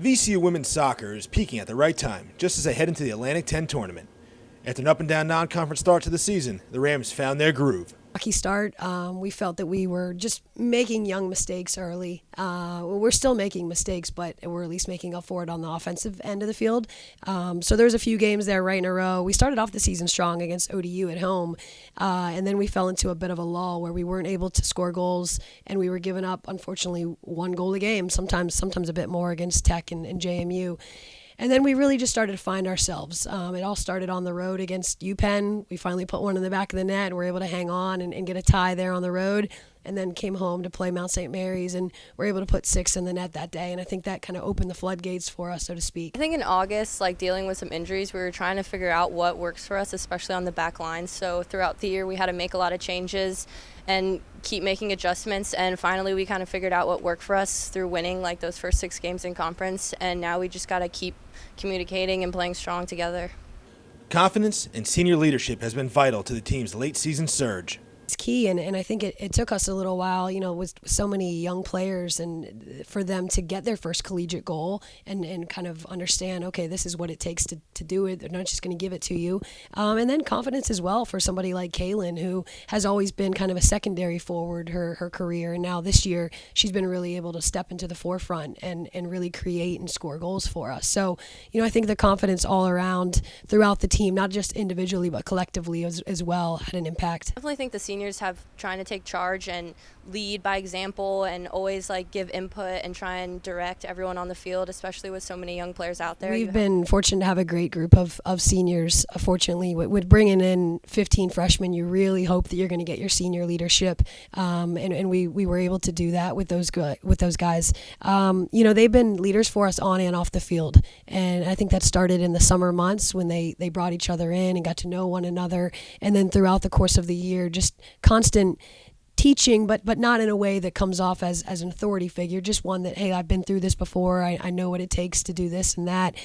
VCU women's soccer is peaking at the right time, just as they head into the A-10 tournament. After an up-and-down non-conference start to the season, the Rams found their groove. Rocky start. We felt that we were just making young mistakes early. We're still making mistakes, but we're at least making up for it on the offensive end of the field. So there's a few games there right in a row. We started off the season strong against ODU at home, and then we fell into a bit of a lull where we weren't able to score goals, and we were giving up, unfortunately, 1 goal a game, sometimes a bit more against Tech and JMU. And then we really just started to find ourselves. It all started on the road against UPenn. We finally put one in the back of the net. We're able to hang on and get a tie there on the road, and then came home to play Mount St. Mary's, and we're able to put 6 in the net that day. And I think that kind of opened the floodgates for us, so to speak. I think in August, dealing with some injuries, we were trying to figure out what works for us, especially on the back line. So throughout the year, we had to make a lot of changes and keep making adjustments, and finally we kind of figured out what worked for us through winning those first 6 games in conference, and now we just got to keep communicating and playing strong together. Confidence and senior leadership has been vital to the team's late season surge. It's key, and I think it took us a little while, with so many young players, and for them to get their first collegiate goal and kind of understand, okay, this is what it takes to do it. They're not just going to give it to you. And then confidence as well for somebody like Kaylin, who has always been kind of a secondary forward her career, and now this year she's been really able to step into the forefront and really create and score goals for us. So, I think the confidence all around throughout the team, not just individually but collectively as well, had an impact. I definitely think the seniors have trying to take charge and lead by example, and always give input and try and direct everyone on the field, especially with so many young players out there. We've been fortunate to have a great group of seniors. Fortunately, with bringing in 15 freshmen, you really hope that you're going to get your senior leadership, and we were able to do that with those guys. They've been leaders for us on and off the field, and I think that started in the summer months when they brought each other in and got to know one another, and then throughout the course of the year, just constant teaching, but not in a way that comes off as an authority figure, just one that, hey, I've been through this before, I know what it takes to do this and that.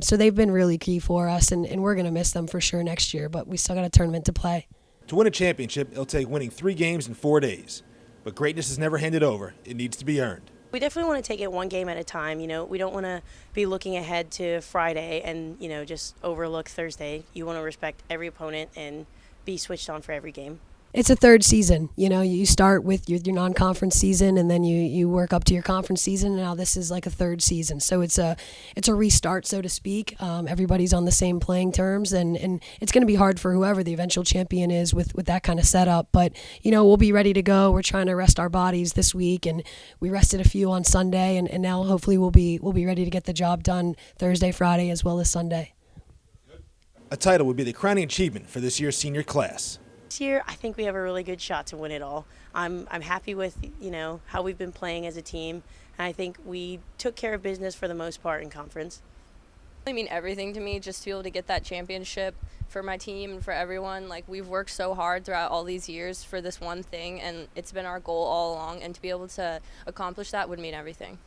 So they've been really key for us, and we're going to miss them for sure next year, but we still got a tournament to play. To win a championship, it'll take winning 3 games in 4 days. But greatness is never handed over. It needs to be earned. We definitely want to take it one game at a time. We don't want to be looking ahead to Friday and, just overlook Thursday. You want to respect every opponent and be switched on for every game. It's a third season. You start with your non-conference season, and then you work up to your conference season, and now this is like a third season. So it's a restart, so to speak. Everybody's on the same playing terms, and it's going to be hard for whoever the eventual champion is with that kind of setup. But, we'll be ready to go. We're trying to rest our bodies this week, and we rested a few on Sunday, and now hopefully we'll be ready to get the job done Thursday, Friday, as well as Sunday. A title would be the crowning achievement for this year's senior class. This year, I think we have a really good shot to win it all. I'm happy with, how we've been playing as a team, and I think we took care of business for the most part in conference. It mean everything to me just to be able to get that championship for my team and for everyone. We've worked so hard throughout all these years for this one thing, and it's been our goal all along, and to be able to accomplish that would mean everything.